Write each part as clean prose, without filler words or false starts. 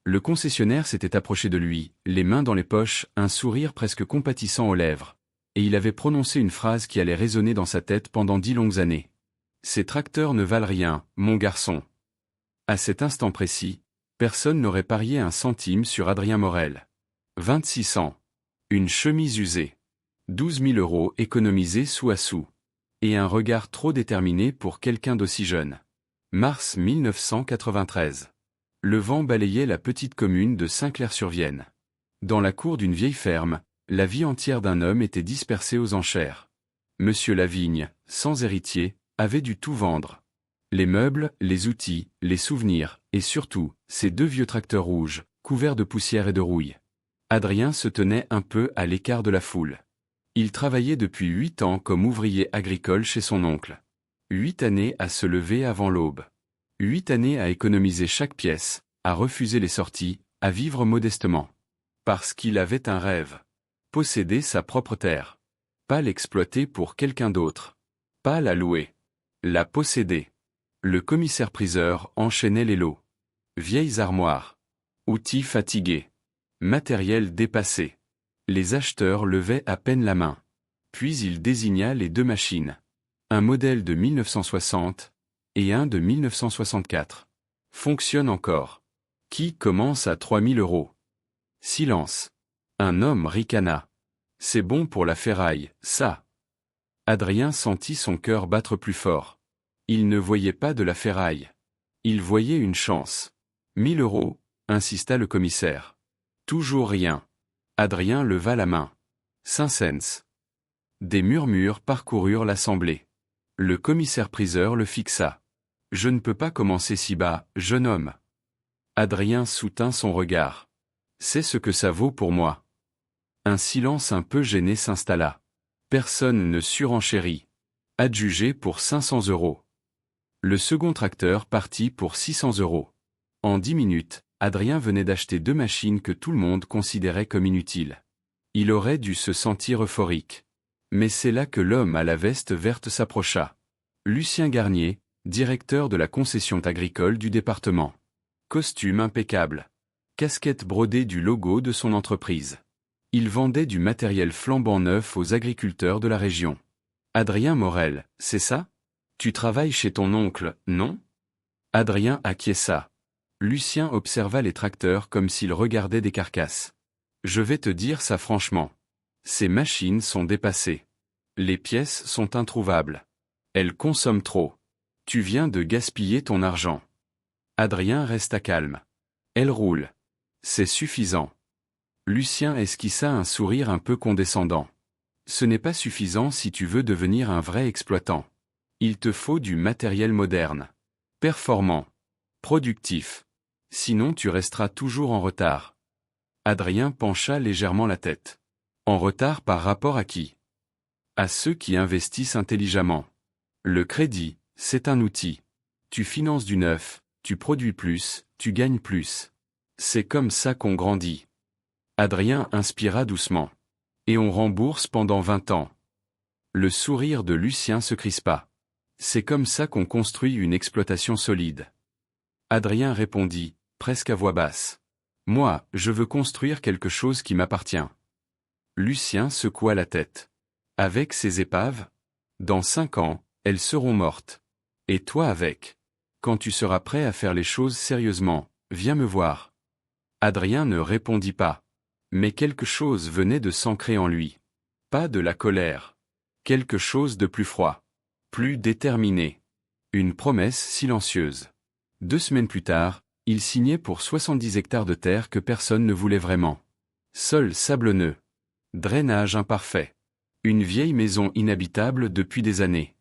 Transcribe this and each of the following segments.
Le concessionnaire s'était approché de lui, les mains dans les poches, un sourire presque compatissant aux lèvres. Et il avait prononcé une phrase qui allait résonner dans sa tête pendant 10 longues années. « Ces tracteurs ne valent rien, mon garçon. » À cet instant précis, personne n'aurait parié un centime sur Adrien Morel. 26 ans. Une chemise usée. 12 000 € économisés sou à sou. Et un regard trop déterminé pour quelqu'un d'aussi jeune. Mars 1993. Le vent balayait la petite commune de Saint-Clair-sur-Vienne. Dans la cour d'une vieille ferme, la vie entière d'un homme était dispersée aux enchères. Monsieur Lavigne, sans héritier, avait dû tout vendre. Les meubles, les outils, les souvenirs, et surtout, ces 2 vieux tracteurs rouges, couverts de poussière et de rouille. Adrien se tenait un peu à l'écart de la foule. Il travaillait depuis 8 ans comme ouvrier agricole chez son oncle. 8 années à se lever avant l'aube. 8 années à économiser chaque pièce, à refuser les sorties, à vivre modestement. Parce qu'il avait un rêve. Posséder sa propre terre. Pas l'exploiter pour quelqu'un d'autre. Pas la louer. La posséder. Le commissaire-priseur enchaînait les lots. Vieilles armoires. Outils fatigués. Matériel dépassé. Les acheteurs levaient à peine la main. Puis il désigna les 2 machines. Un modèle de 1960 et un de 1964. Fonctionne encore. Qui commence à 3 000 €. Silence. Un homme ricana. C'est bon pour la ferraille, ça. Adrien sentit son cœur battre plus fort. Il ne voyait pas de la ferraille. Il voyait une chance. 1 000 €, insista le commissaire. Toujours rien. Adrien leva la main. 5 cents. Des murmures parcoururent l'assemblée. Le commissaire-priseur le fixa. « Je ne peux pas commencer si bas, jeune homme. » Adrien soutint son regard. « C'est ce que ça vaut pour moi. » Un silence un peu gêné s'installa. Personne ne surenchérit. Adjugé pour 500 €. Le second tracteur partit pour 600 €. En 10 minutes, Adrien venait d'acheter 2 machines que tout le monde considérait comme inutiles. Il aurait dû se sentir euphorique. Mais c'est là que l'homme à la veste verte s'approcha. Lucien Garnier, directeur de la concession agricole du département. Costume impeccable. Casquette brodée du logo de son entreprise. Il vendait du matériel flambant neuf aux agriculteurs de la région. Adrien Morel, c'est ça? Tu travailles chez ton oncle, non? Adrien acquiesça. Lucien observa les tracteurs comme s'il regardait des carcasses. Je vais te dire ça franchement. Ces machines sont dépassées. Les pièces sont introuvables. Elles consomment trop. Tu viens de gaspiller ton argent. Adrien resta calme. Elles roulent. C'est suffisant. Lucien esquissa un sourire un peu condescendant. Ce n'est pas suffisant si tu veux devenir un vrai exploitant. Il te faut du matériel moderne. Performant. Productif. Sinon tu resteras toujours en retard. Adrien pencha légèrement la tête. En retard par rapport à qui? À ceux qui investissent intelligemment. Le crédit, c'est un outil. Tu finances du neuf, tu produis plus, tu gagnes plus. C'est comme ça qu'on grandit. Adrien inspira doucement. Et on rembourse pendant 20 ans. Le sourire de Lucien se crispa. C'est comme ça qu'on construit une exploitation solide. Adrien répondit, presque à voix basse. Moi, je veux construire quelque chose qui m'appartient. Lucien secoua la tête. Avec ces épaves? Dans 5 ans, elles seront mortes. Et toi avec? Quand tu seras prêt à faire les choses sérieusement, viens me voir. Adrien ne répondit pas. Mais quelque chose venait de s'ancrer en lui. Pas de la colère. Quelque chose de plus froid. Plus déterminé. Une promesse silencieuse. 2 semaines plus tard, il signait pour 70 hectares de terre que personne ne voulait vraiment. Sol sablonneux. Drainage imparfait. Une vieille maison inhabitable depuis des années.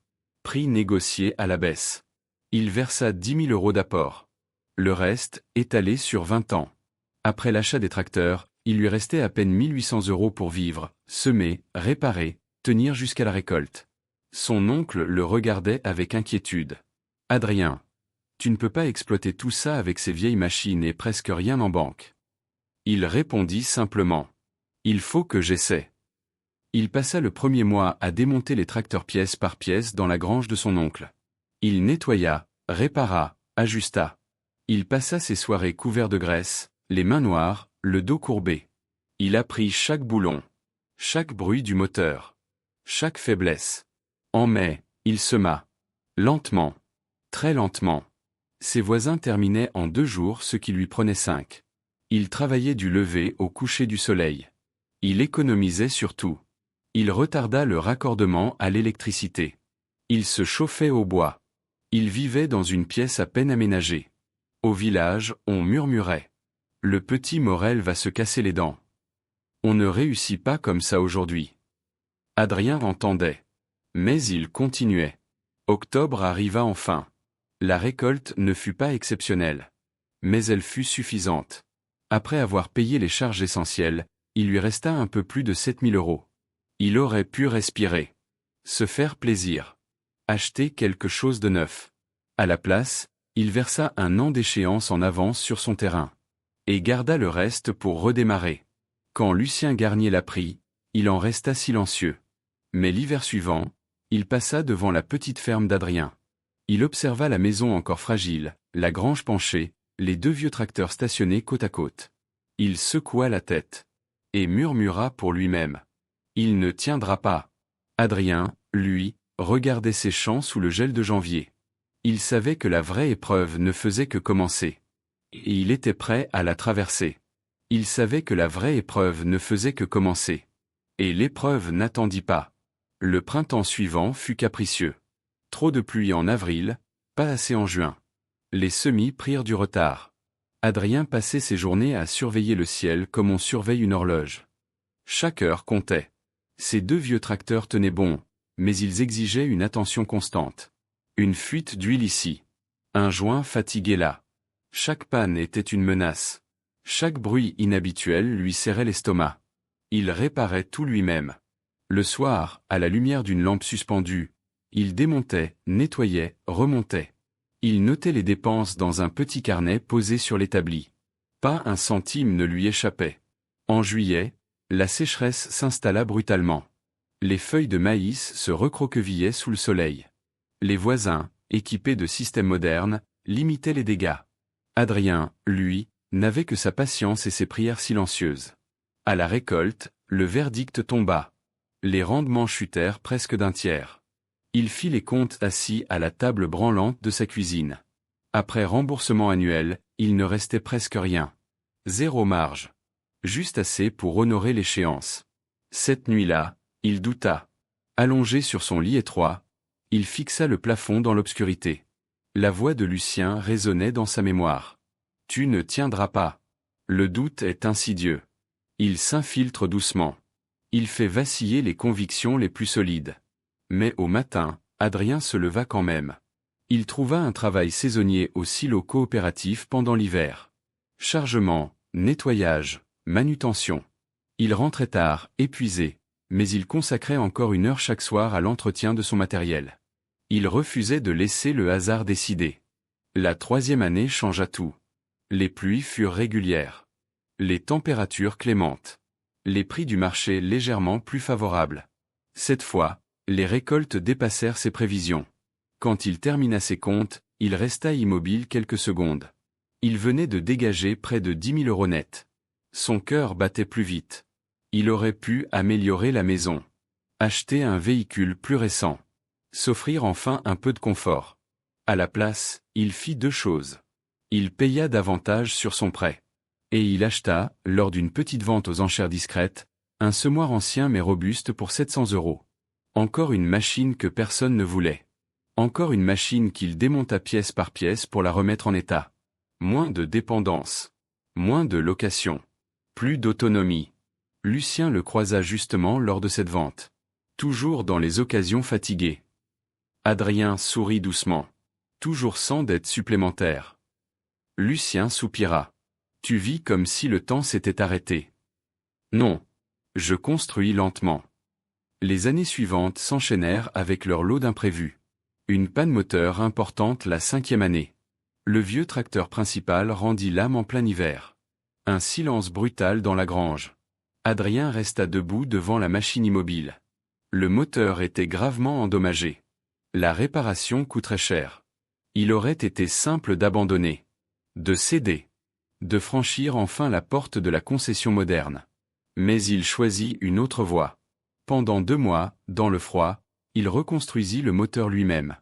Prix négocié à la baisse. Il versa 10 000 € d'apport. Le reste, étalé sur 20 ans. Après l'achat des tracteurs, il lui restait à peine 1 800 € pour vivre, semer, réparer, tenir jusqu'à la récolte. Son oncle le regardait avec inquiétude. « Adrien, tu ne peux pas exploiter tout ça avec ces vieilles machines et presque rien en banque. » Il répondit simplement. « Il faut que j'essaie. » Il passa le premier mois à démonter les tracteurs pièce par pièce dans la grange de son oncle. Il nettoya, répara, ajusta. Il passa ses soirées couverts de graisse, Les mains noires, le dos courbé. Il apprit chaque boulon, chaque bruit du moteur, chaque faiblesse. En mai, il sema. Lentement. Très lentement. Ses voisins terminaient en 2 jours ce qui lui prenait 5. Il travaillait du lever au coucher du soleil. Il économisait surtout. Il retarda le raccordement à l'électricité. Il se chauffait au bois. Il vivait dans une pièce à peine aménagée. Au village, on murmurait. Le petit Morel va se casser les dents. On ne réussit pas comme ça aujourd'hui. Adrien entendait. Mais il continuait. Octobre arriva enfin. La récolte ne fut pas exceptionnelle. Mais elle fut suffisante. Après avoir payé les charges essentielles, il lui resta un peu plus de 7 000 €. Il aurait pu respirer. Se faire plaisir. Acheter quelque chose de neuf. À la place, il versa un an d'échéance en avance sur son terrain. Et garda le reste pour redémarrer. Quand Lucien Garnier l'apprit, il en resta silencieux. Mais l'hiver suivant, il passa devant la petite ferme d'Adrien. Il observa la maison encore fragile, la grange penchée, les 2 vieux tracteurs stationnés côte à côte. Il secoua la tête. Et murmura pour lui-même. Il ne tiendra pas. Adrien, lui, regardait ses champs sous le gel de janvier. Il savait que la vraie épreuve ne faisait que commencer. Et il était prêt à la traverser. Il savait que la vraie épreuve ne faisait que commencer. Et l'épreuve n'attendit pas. Le printemps suivant fut capricieux. Trop de pluie en avril, pas assez en juin. Les semis prirent du retard. Adrien passait ses journées à surveiller le ciel comme on surveille une horloge. Chaque heure comptait. Ces 2 vieux tracteurs tenaient bon, mais ils exigeaient une attention constante. Une fuite d'huile ici. Un joint fatigué là. Chaque panne était une menace. Chaque bruit inhabituel lui serrait l'estomac. Il réparait tout lui-même. Le soir, à la lumière d'une lampe suspendue, il démontait, nettoyait, remontait. Il notait les dépenses dans un petit carnet posé sur l'établi. Pas un centime ne lui échappait. En juillet, la sécheresse s'installa brutalement. Les feuilles de maïs se recroquevillaient sous le soleil. Les voisins, équipés de systèmes modernes, limitaient les dégâts. Adrien, lui, n'avait que sa patience et ses prières silencieuses. À la récolte, le verdict tomba. Les rendements chutèrent presque d'1 tiers. Il fit les comptes assis à la table branlante de sa cuisine. Après remboursement annuel, il ne restait presque rien. 0 marge. Juste assez pour honorer l'échéance. Cette nuit-là, il douta. Allongé sur son lit étroit, il fixa le plafond dans l'obscurité. La voix de Lucien résonnait dans sa mémoire. « Tu ne tiendras pas. Le doute est insidieux. Il s'infiltre doucement. Il fait vaciller les convictions les plus solides. » Mais au matin, Adrien se leva quand même. Il trouva un travail saisonnier au silo coopératif pendant l'hiver. Chargement, nettoyage, manutention. Il rentrait tard, épuisé, mais il consacrait encore 1 heure chaque soir à l'entretien de son matériel. Il refusait de laisser le hasard décider. La 3e année changea tout. Les pluies furent régulières. Les températures clémentes. Les prix du marché légèrement plus favorables. Cette fois, les récoltes dépassèrent ses prévisions. Quand il termina ses comptes, il resta immobile quelques secondes. Il venait de dégager près de 10 000 € net. Son cœur battait plus vite. Il aurait pu améliorer la maison. Acheter un véhicule plus récent. S'offrir enfin un peu de confort. À la place, il fit 2 choses. Il paya davantage sur son prêt. Et il acheta, lors d'une petite vente aux enchères discrètes, un semoir ancien mais robuste pour 700 €. Encore une machine que personne ne voulait. Encore une machine qu'il démonta pièce par pièce pour la remettre en état. Moins de dépendance. Moins de location. Plus d'autonomie. Lucien le croisa justement lors de cette vente. Toujours dans les occasions fatiguées. Adrien sourit doucement. Toujours sans dette supplémentaire. Lucien soupira. Tu vis comme si le temps s'était arrêté. Non. Je construis lentement. Les années suivantes s'enchaînèrent avec leur lot d'imprévus. Une panne moteur importante la 5e année. Le vieux tracteur principal rendit l'âme en plein hiver. Un silence brutal dans la grange. Adrien resta debout devant la machine immobile. Le moteur était gravement endommagé. La réparation coûterait cher. Il aurait été simple d'abandonner. De céder. de franchir enfin la porte de la concession moderne. Mais il choisit une autre voie. Pendant 2 mois, dans le froid, il reconstruisit le moteur lui-même.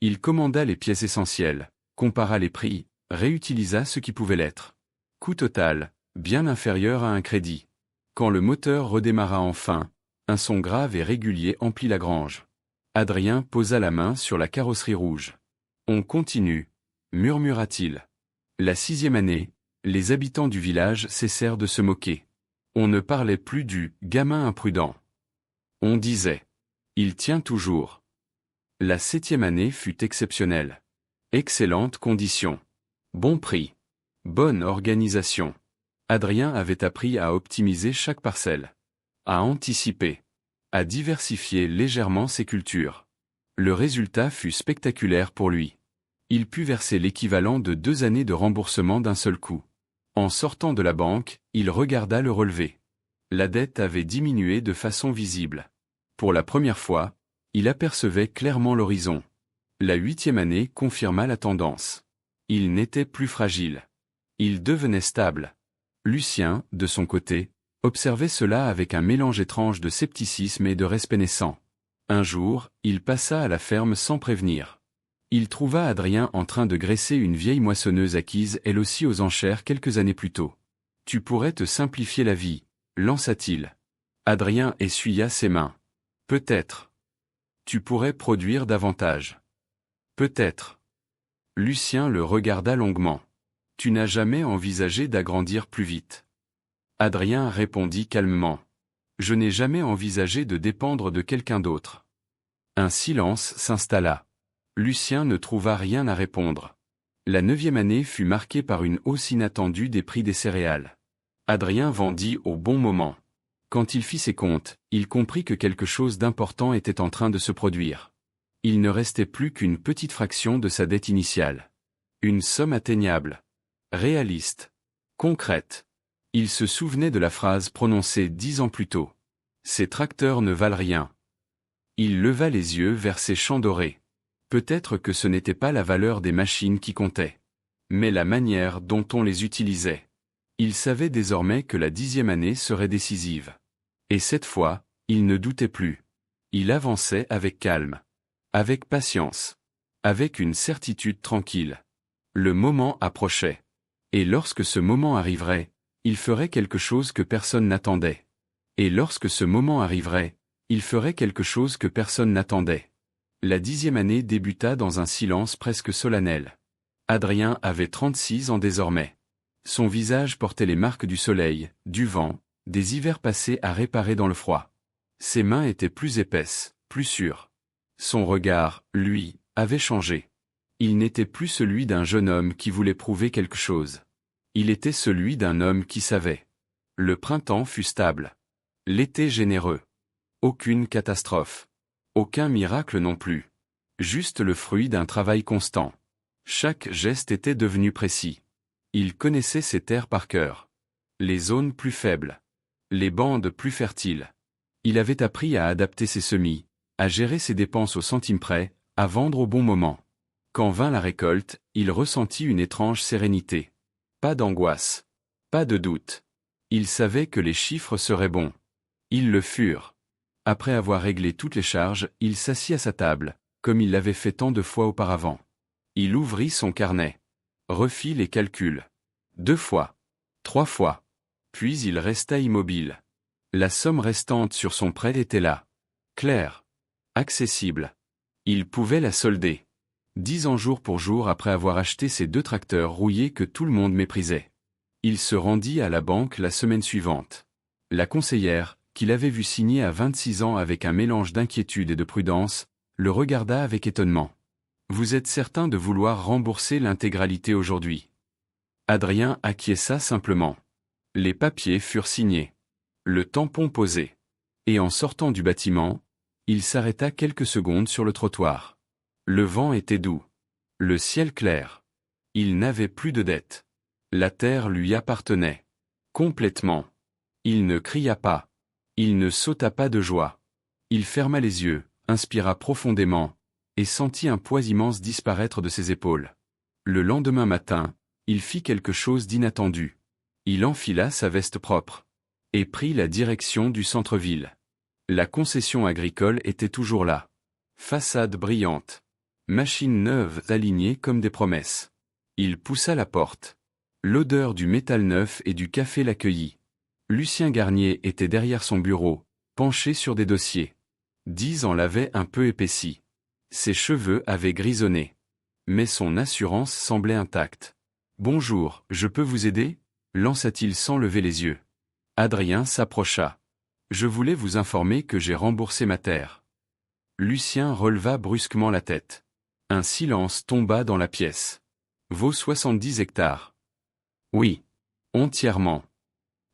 Il commanda les pièces essentielles, compara les prix, réutilisa ce qui pouvait l'être. Coût total, bien inférieur à un crédit. Quand le moteur redémarra enfin, un son grave et régulier emplit la grange. Adrien posa la main sur la carrosserie rouge. « On continue », murmura-t-il. La 6e année, les habitants du village cessèrent de se moquer. On ne parlait plus du « gamin imprudent ». On disait « il tient toujours ». La 7e année fut exceptionnelle. Excellentes conditions. Bon prix. Bonne organisation. Adrien avait appris à optimiser chaque parcelle. À anticiper. À diversifier légèrement ses cultures. Le résultat fut spectaculaire pour lui. Il put verser l'équivalent de 2 années de remboursement d'un seul coup. En sortant de la banque, il regarda le relevé. La dette avait diminué de façon visible. Pour la première fois, il apercevait clairement l'horizon. La 8e année confirma la tendance. Il n'était plus fragile. Il devenait stable. Lucien, de son côté, observait cela avec un mélange étrange de scepticisme et de respect naissant. Un jour, il passa à la ferme sans prévenir. Il trouva Adrien en train de graisser une vieille moissonneuse acquise elle aussi aux enchères quelques années plus tôt. « Tu pourrais te simplifier la vie », lança-t-il. Adrien essuya ses mains. « Peut-être. Tu pourrais produire davantage. Peut-être. » Lucien le regarda longuement. « Tu n'as jamais envisagé d'agrandir plus vite. » Adrien répondit calmement. « Je n'ai jamais envisagé de dépendre de quelqu'un d'autre. » Un silence s'installa. Lucien ne trouva rien à répondre. La 9e année fut marquée par une hausse inattendue des prix des céréales. Adrien vendit au bon moment. Quand il fit ses comptes, il comprit que quelque chose d'important était en train de se produire. Il ne restait plus qu'une petite fraction de sa dette initiale. Une somme atteignable. Réaliste. Concrète. Il se souvenait de la phrase prononcée 10 ans plus tôt. « Ces tracteurs ne valent rien. » Il leva les yeux vers ces champs dorés. Peut-être que ce n'était pas la valeur des machines qui comptait, mais la manière dont on les utilisait. Il savait désormais que la 10e année serait décisive. Et cette fois, il ne doutait plus. Il avançait avec calme, avec patience, avec une certitude tranquille. Le moment approchait. Et lorsque ce moment arriverait, il ferait quelque chose que personne n'attendait. Et lorsque ce moment arriverait, il ferait quelque chose que personne n'attendait. La 10e année débuta dans un silence presque solennel. Adrien avait 36 ans désormais. Son visage portait les marques du soleil, du vent, des hivers passés à réparer dans le froid. Ses mains étaient plus épaisses, plus sûres. Son regard, lui, avait changé. Il n'était plus celui d'un jeune homme qui voulait prouver quelque chose. Il était celui d'un homme qui savait. Le printemps fut stable. L'été généreux. Aucune catastrophe. Aucun miracle non plus. Juste le fruit d'un travail constant. Chaque geste était devenu précis. Il connaissait ses terres par cœur. Les zones plus faibles. Les bandes plus fertiles. Il avait appris à adapter ses semis, à gérer ses dépenses au centime près, à vendre au bon moment. Quand vint la récolte, il ressentit une étrange sérénité. Pas d'angoisse. Pas de doute. Il savait que les chiffres seraient bons. Ils le furent. Après avoir réglé toutes les charges, il s'assit à sa table, comme il l'avait fait tant de fois auparavant. Il ouvrit son carnet. Refit les calculs. 2 fois. 3 fois. Puis il resta immobile. La somme restante sur son prêt était là. Claire. Accessible. Il pouvait la solder. 10 ans jour pour jour après avoir acheté ces 2 tracteurs rouillés que tout le monde méprisait. Il se rendit à la banque la semaine suivante. La conseillère, qu'il avait vu signer à 26 ans avec un mélange d'inquiétude et de prudence, le regarda avec étonnement. « Vous êtes certain de vouloir rembourser l'intégralité aujourd'hui ?» Adrien acquiesça simplement. Les papiers furent signés. Le tampon posé. Et en sortant du bâtiment, il s'arrêta quelques secondes sur le trottoir. Le vent était doux. Le ciel clair. Il n'avait plus de dette. La terre lui appartenait. Complètement. Il ne cria pas. Il ne sauta pas de joie. Il ferma les yeux, inspira profondément, et sentit un poids immense disparaître de ses épaules. Le lendemain matin, Il fit quelque chose d'inattendu. Il enfila sa veste propre et prit la direction du centre-ville. La concession agricole était toujours là. Façade brillante. Machines neuves alignées comme des promesses. Il poussa la porte. L'odeur du métal neuf et du café l'accueillit. Lucien Garnier était derrière son bureau, penché sur des dossiers. 10 ans l'avaient un peu épaissi. Ses cheveux avaient grisonné. Mais son assurance semblait intacte. « Bonjour, je peux vous aider ?» lança-t-il sans lever les yeux. Adrien s'approcha. « Je voulais vous informer que j'ai remboursé ma terre. » Lucien releva brusquement la tête. Un silence tomba dans la pièce. « Vos 70 hectares. » « Oui. Entièrement. »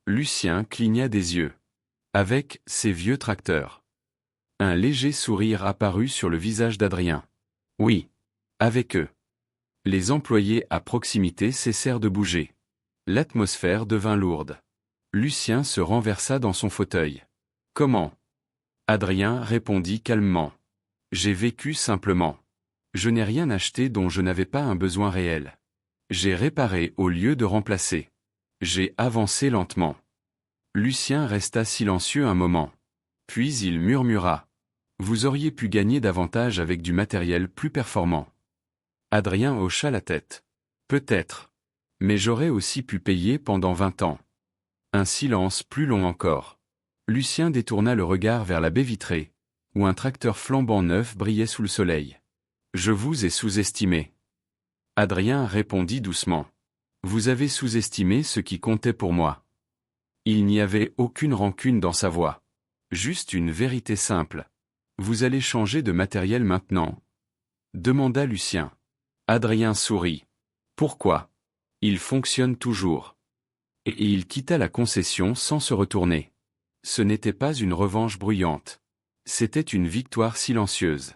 Lucien cligna des yeux. Avec ses vieux tracteurs. Un léger sourire apparut sur le visage d'Adrien. « Oui. Avec eux. » Les employés à proximité cessèrent de bouger. L'atmosphère devint lourde. Lucien se renversa dans son fauteuil. « Comment ?» Adrien répondit calmement. « J'ai vécu simplement. Je n'ai rien acheté dont je n'avais pas un besoin réel. J'ai réparé au lieu de remplacer. J'ai avancé lentement. » Lucien resta silencieux un moment. Puis il murmura. « Vous auriez pu gagner davantage avec du matériel plus performant. » Adrien hocha la tête. « Peut-être. Mais j'aurais aussi pu payer pendant 20 ans. » Un silence plus long encore. Lucien détourna le regard vers la baie vitrée, où un tracteur flambant neuf brillait sous le soleil. « Je vous ai sous-estimé. » Adrien répondit doucement. « Vous avez sous-estimé ce qui comptait pour moi. » Il n'y avait aucune rancune dans sa voix. Juste une vérité simple. « Vous allez changer de matériel maintenant ?» demanda Lucien. Adrien sourit. « Pourquoi ? Il fonctionne toujours. » Et il quitta la concession sans se retourner. Ce n'était pas une revanche bruyante. C'était une victoire silencieuse.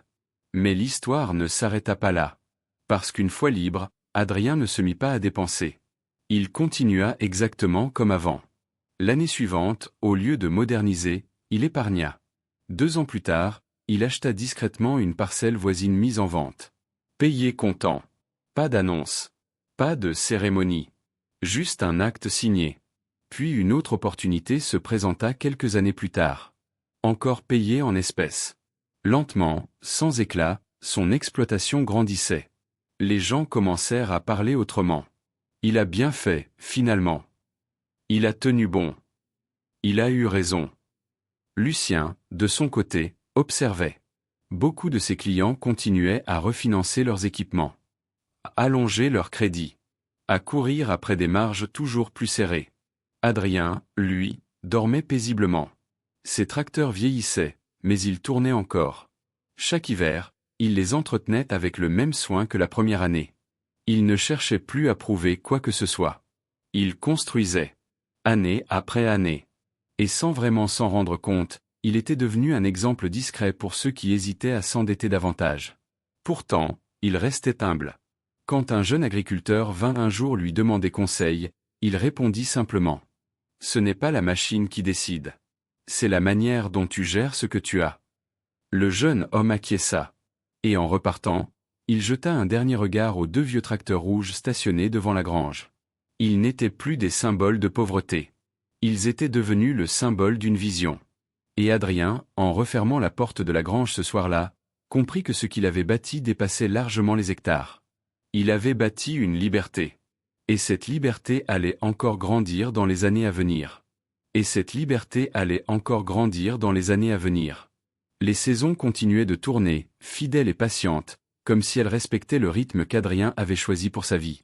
Mais l'histoire ne s'arrêta pas là. Parce qu'une fois libre, Adrien ne se mit pas à dépenser. Il continua exactement comme avant. L'année suivante, au lieu de moderniser, il épargna. 2 ans plus tard, il acheta discrètement une parcelle voisine mise en vente. Payé comptant. Pas d'annonce. Pas de cérémonie. Juste un acte signé. Puis une autre opportunité se présenta quelques années plus tard. Encore payé en espèces. Lentement, sans éclat, son exploitation grandissait. Les gens commencèrent à parler autrement. Il a bien fait, finalement. Il a tenu bon. Il a eu raison. Lucien, de son côté, observait. Beaucoup de ses clients continuaient à refinancer leurs équipements, à allonger leurs crédits, à courir après des marges toujours plus serrées. Adrien, lui, dormait paisiblement. Ses tracteurs vieillissaient, mais ils tournaient encore. Chaque hiver, il les entretenait avec le même soin que la première année. Il ne cherchait plus à prouver quoi que ce soit. Il construisait. Année après année. Et sans vraiment s'en rendre compte, il était devenu un exemple discret pour ceux qui hésitaient à s'endetter davantage. Pourtant, il restait humble. Quand un jeune agriculteur vint un jour lui demander conseil, il répondit simplement. « Ce n'est pas la machine qui décide. C'est la manière dont tu gères ce que tu as. » Le jeune homme acquiesça. Et en repartant, il jeta un dernier regard aux 2 vieux tracteurs rouges stationnés devant la grange. Ils n'étaient plus des symboles de pauvreté. Ils étaient devenus le symbole d'une vision. Et Adrien, en refermant la porte de la grange ce soir-là, comprit que ce qu'il avait bâti dépassait largement les hectares. Il avait bâti une liberté. Et cette liberté allait encore grandir dans les années à venir. Et cette liberté allait encore grandir dans les années à venir. Les saisons continuaient de tourner, fidèles et patientes, comme si elles respectaient le rythme qu'Adrien avait choisi pour sa vie.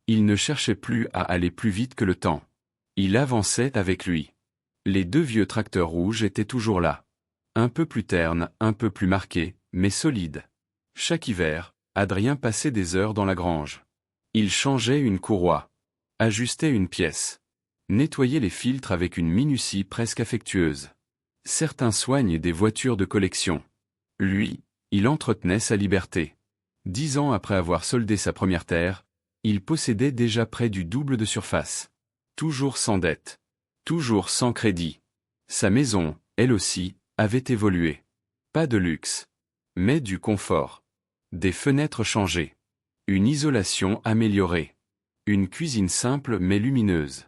Il ne cherchait plus à aller plus vite que le temps. Il avançait avec lui. Les 2 vieux tracteurs rouges étaient toujours là. Un peu plus ternes, un peu plus marqués, mais solides. Chaque hiver, Adrien passait des heures dans la grange. Il changeait une courroie, ajustait une pièce, nettoyait les filtres avec une minutie presque affectueuse. Certains soignent des voitures de collection. Lui, il entretenait sa liberté. 10 ans après avoir soldé sa première terre, il possédait déjà près du double de surface. Toujours sans dette. Toujours sans crédit. Sa maison, elle aussi, avait évolué. Pas de luxe. Mais du confort. Des fenêtres changées. Une isolation améliorée. Une cuisine simple mais lumineuse.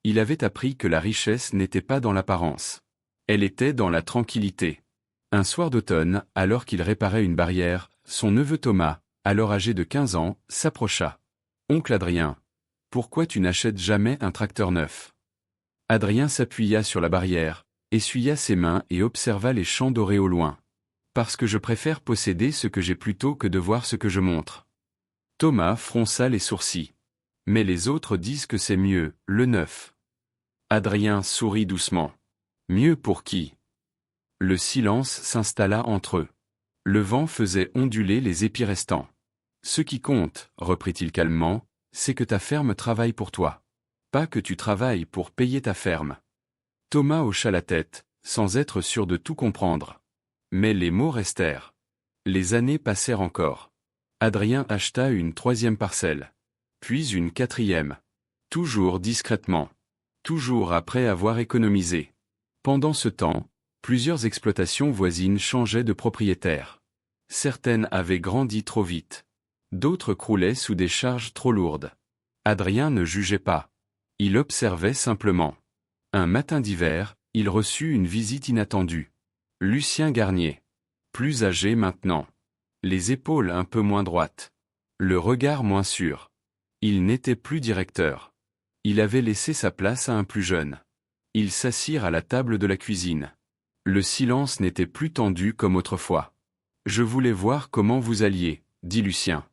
Il avait appris que la richesse n'était pas dans l'apparence. Elle était dans la tranquillité. Un soir d'automne, alors qu'il réparait une barrière, son neveu Thomas, alors âgé de 15 ans, s'approcha. « Oncle Adrien, pourquoi tu n'achètes jamais un tracteur neuf ?» Adrien s'appuya sur la barrière, essuya ses mains et observa les champs dorés au loin. « Parce que je préfère posséder ce que j'ai plutôt que de voir ce que je montre. » Thomas fronça les sourcils. « Mais les autres disent que c'est mieux, le neuf. » Adrien sourit doucement. « Mieux pour qui ?» Le silence s'installa entre eux. Le vent faisait onduler les épis restants. « Ce qui compte, reprit-il calmement, c'est que ta ferme travaille pour toi. Pas que tu travailles pour payer ta ferme. » Thomas hocha la tête, sans être sûr de tout comprendre. Mais les mots restèrent. Les années passèrent encore. Adrien acheta une 3e parcelle. Puis une 4e. Toujours discrètement. Toujours après avoir économisé. Pendant ce temps, plusieurs exploitations voisines changeaient de propriétaire. Certaines avaient grandi trop vite. D'autres croulaient sous des charges trop lourdes. Adrien ne jugeait pas. Il observait simplement. Un matin d'hiver, il reçut une visite inattendue. Lucien Garnier. Plus âgé maintenant. Les épaules un peu moins droites. Le regard moins sûr. Il n'était plus directeur. Il avait laissé sa place à un plus jeune. Ils s'assirent à la table de la cuisine. Le silence n'était plus tendu comme autrefois. « Je voulais voir comment vous alliez, » dit Lucien.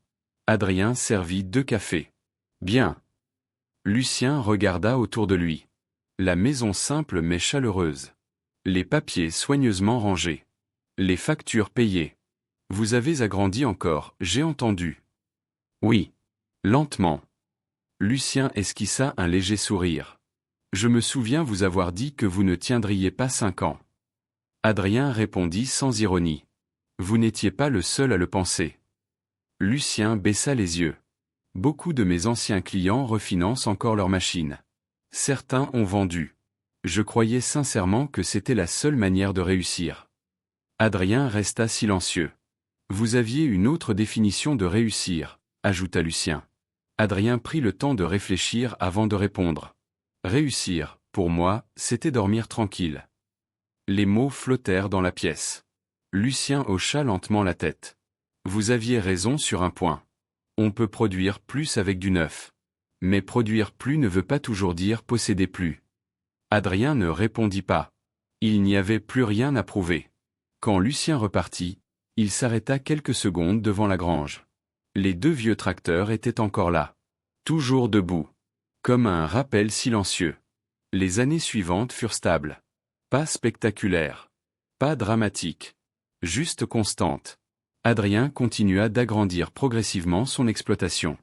Adrien servit 2 cafés. « Bien. » Lucien regarda autour de lui. La maison simple mais chaleureuse. Les papiers soigneusement rangés. Les factures payées. « Vous avez agrandi encore, j'ai entendu. » « Oui. » Lentement. Lucien esquissa un léger sourire. « Je me souviens vous avoir dit que vous ne tiendriez pas 5 ans. » Adrien répondit sans ironie. « Vous n'étiez pas le seul à le penser. » Lucien baissa les yeux. « Beaucoup de mes anciens clients refinancent encore leurs machines. Certains ont vendu. Je croyais sincèrement que c'était la seule manière de réussir. » Adrien resta silencieux. « Vous aviez une autre définition de réussir, » ajouta Lucien. Adrien prit le temps de réfléchir avant de répondre. « Réussir, pour moi, c'était dormir tranquille. » Les mots flottèrent dans la pièce. Lucien hocha lentement la tête. « Vous aviez raison sur un point. On peut produire plus avec du neuf. Mais produire plus ne veut pas toujours dire posséder plus. » Adrien ne répondit pas. Il n'y avait plus rien à prouver. Quand Lucien repartit, il s'arrêta quelques secondes devant la grange. Les 2 vieux tracteurs étaient encore là. Toujours debout. Comme un rappel silencieux. Les années suivantes furent stables. Pas spectaculaires. Pas dramatiques. Juste constantes. Adrien continua d'agrandir progressivement son exploitation.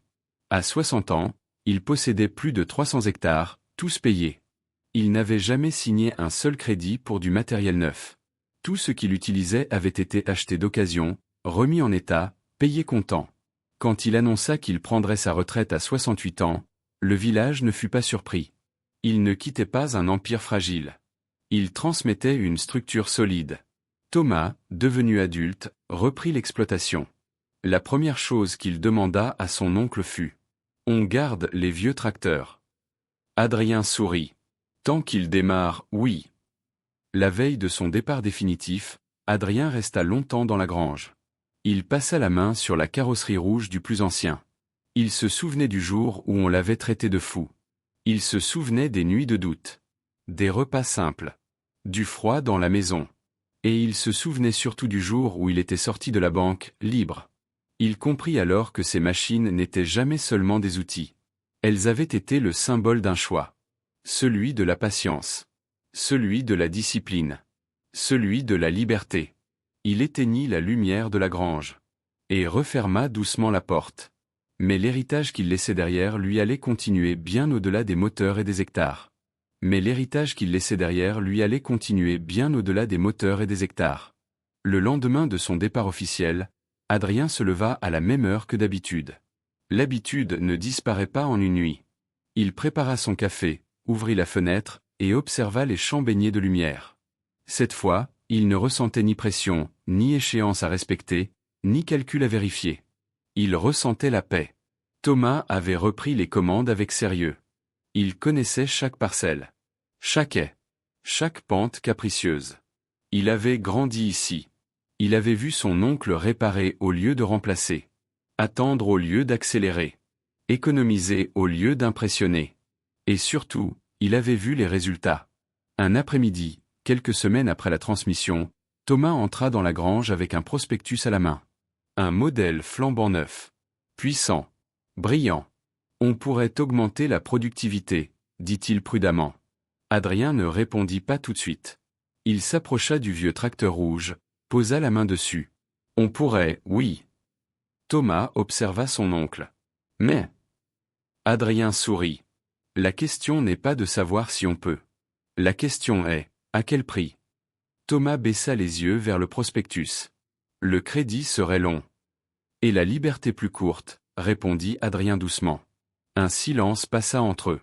À 60 ans, il possédait plus de 300 hectares, tous payés. Il n'avait jamais signé un seul crédit pour du matériel neuf. Tout ce qu'il utilisait avait été acheté d'occasion, remis en état, payé comptant. Quand il annonça qu'il prendrait sa retraite à 68 ans, le village ne fut pas surpris. Il ne quittait pas un empire fragile. Il transmettait une structure solide. Thomas, devenu adulte, reprit l'exploitation. La première chose qu'il demanda à son oncle fut « On garde les vieux tracteurs ?» Adrien sourit. « Tant qu'ils démarrent, oui. » La veille de son départ définitif, Adrien resta longtemps dans la grange. Il passa la main sur la carrosserie rouge du plus ancien. Il se souvenait du jour où on l'avait traité de fou. Il se souvenait des nuits de doute. Des repas simples. Du froid dans la maison. Et il se souvenait surtout du jour où il était sorti de la banque, libre. Il comprit alors que ces machines n'étaient jamais seulement des outils. Elles avaient été le symbole d'un choix. Celui de la patience. Celui de la discipline. Celui de la liberté. Il éteignit la lumière de la grange. Et referma doucement la porte. Mais l'héritage qu'il laissait derrière lui allait continuer bien au-delà des moteurs et des hectares. Le lendemain de son départ officiel, Adrien se leva à la même heure que d'habitude. L'habitude ne disparaît pas en une nuit. Il prépara son café, ouvrit la fenêtre, et observa les champs baignés de lumière. Cette fois, il ne ressentait ni pression, ni échéance à respecter, ni calcul à vérifier. Il ressentait la paix. Thomas avait repris les commandes avec sérieux. Il connaissait chaque parcelle, chaque haie, chaque pente capricieuse. Il avait grandi ici. Il avait vu son oncle réparer au lieu de remplacer, attendre au lieu d'accélérer, économiser au lieu d'impressionner. Et surtout, il avait vu les résultats. Un après-midi, quelques semaines après la transmission, Thomas entra dans la grange avec un prospectus à la main. Un modèle flambant neuf, puissant, brillant. On pourrait augmenter la productivité, dit-il prudemment. Adrien ne répondit pas tout de suite. Il s'approcha du vieux tracteur rouge, posa la main dessus. On pourrait, oui. Thomas observa son oncle. Mais... Adrien sourit. La question n'est pas de savoir si on peut. La question est, à quel prix? Thomas baissa les yeux vers le prospectus. Le crédit serait long. Et la liberté plus courte, répondit Adrien doucement. Un silence passa entre eux.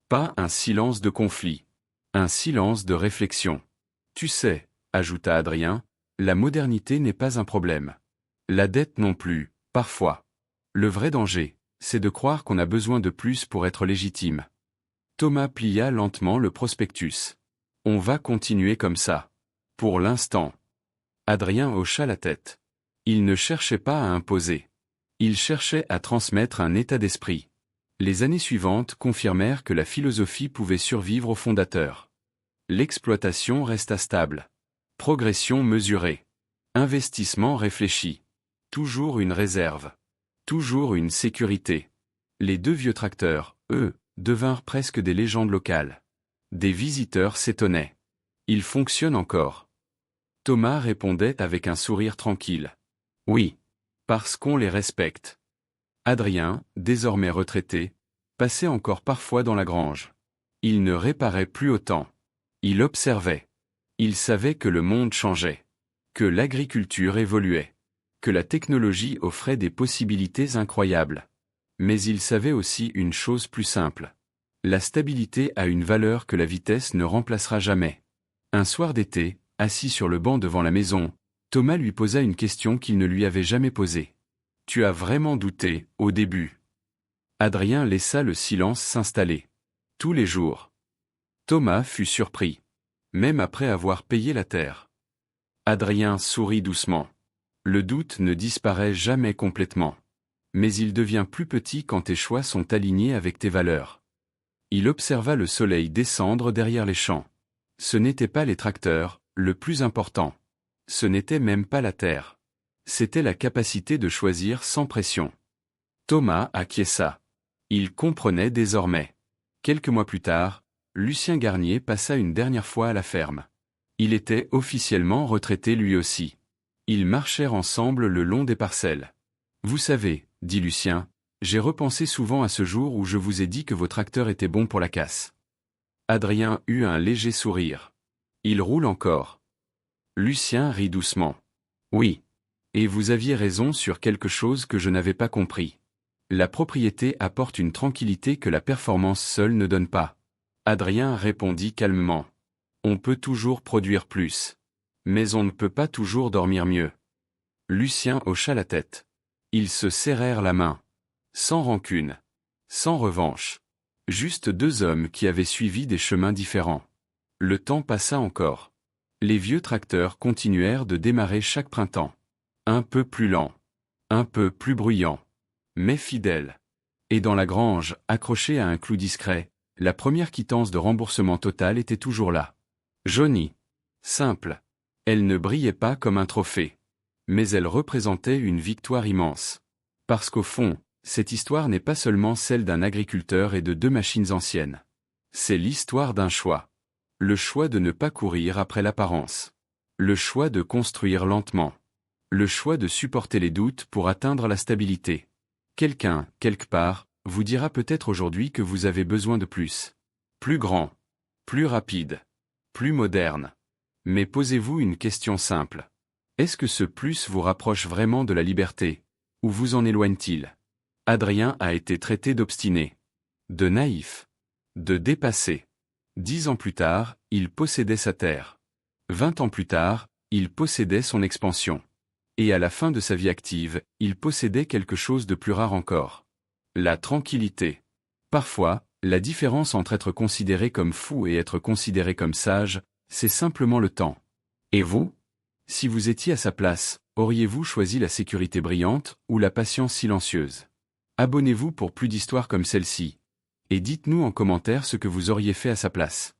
Pas un silence de conflit. Un silence de réflexion. Tu sais, ajouta Adrien, la modernité n'est pas un problème. La dette non plus, parfois. Le vrai danger, c'est de croire qu'on a besoin de plus pour être légitime. Thomas plia lentement le prospectus. On va continuer comme ça. Pour l'instant. Adrien hocha la tête. Il ne cherchait pas à imposer. Il cherchait à transmettre un état d'esprit. Les années suivantes confirmèrent que la philosophie pouvait survivre au fondateur. L'exploitation resta stable. Progression mesurée. Investissement réfléchi. Toujours une réserve. Toujours une sécurité. Les deux vieux tracteurs, eux, devinrent presque des légendes locales. Des visiteurs s'étonnaient. Ils fonctionnent encore. Thomas répondait avec un sourire tranquille. Oui. Parce qu'on les respecte. Adrien, désormais retraité, passait encore parfois dans la grange. Il ne réparait plus autant. Il observait. Il savait que le monde changeait. Que l'agriculture évoluait. Que la technologie offrait des possibilités incroyables. Mais il savait aussi une chose plus simple. La stabilité a une valeur que la vitesse ne remplacera jamais. Un soir d'été, assis sur le banc devant la maison, Thomas lui posa une question qu'il ne lui avait jamais posée. « Tu as vraiment douté, au début ?» Adrien laissa le silence s'installer. Tous les jours. Thomas fut surpris. Même après avoir payé la terre. Adrien sourit doucement. Le doute ne disparaît jamais complètement. Mais il devient plus petit quand tes choix sont alignés avec tes valeurs. Il observa le soleil descendre derrière les champs. Ce n'étaient pas les tracteurs, le plus important. Ce n'était même pas la terre. C'était la capacité de choisir sans pression. Thomas acquiesça. Il comprenait désormais. Quelques mois plus tard, Lucien Garnier passa une dernière fois à la ferme. Il était officiellement retraité lui aussi. Ils marchèrent ensemble le long des parcelles. « Vous savez, dit Lucien, j'ai repensé souvent à ce jour où je vous ai dit que vos tracteurs étaient bons pour la casse. » Adrien eut un léger sourire. « Il roule encore. » Lucien rit doucement. « Oui. Et vous aviez raison sur quelque chose que je n'avais pas compris. La propriété apporte une tranquillité que la performance seule ne donne pas. » Adrien répondit calmement. « On peut toujours produire plus. Mais on ne peut pas toujours dormir mieux. » Lucien hocha la tête. Ils se serrèrent la main. Sans rancune. Sans revanche. Juste deux hommes qui avaient suivi des chemins différents. Le temps passa encore. Les vieux tracteurs continuèrent de démarrer chaque printemps. Un peu plus lent. Un peu plus bruyant. Mais fidèle. Et dans la grange, accrochée à un clou discret, la première quittance de remboursement total était toujours là. Jaunie. Simple. Elle ne brillait pas comme un trophée. Mais elle représentait une victoire immense. Parce qu'au fond, cette histoire n'est pas seulement celle d'un agriculteur et de deux machines anciennes. C'est l'histoire d'un choix. Le choix de ne pas courir après l'apparence. Le choix de construire lentement. Le choix de supporter les doutes pour atteindre la stabilité. Quelqu'un, quelque part, vous dira peut-être aujourd'hui que vous avez besoin de plus. Plus grand. Plus rapide. Plus moderne. Mais posez-vous une question simple. Est-ce que ce plus vous rapproche vraiment de la liberté, ou vous en éloigne-t-il? Adrien a été traité d'obstiné. De naïf. De dépassé. 10 ans plus tard, il possédait sa terre. 20 ans plus tard, il possédait son expansion. Et à la fin de sa vie active, il possédait quelque chose de plus rare encore. La tranquillité. Parfois, la différence entre être considéré comme fou et être considéré comme sage, c'est simplement le temps. Et vous? Si vous étiez à sa place, auriez-vous choisi la sécurité brillante ou la patience silencieuse? Abonnez-vous pour plus d'histoires comme celle-ci. Et dites-nous en commentaire ce que vous auriez fait à sa place.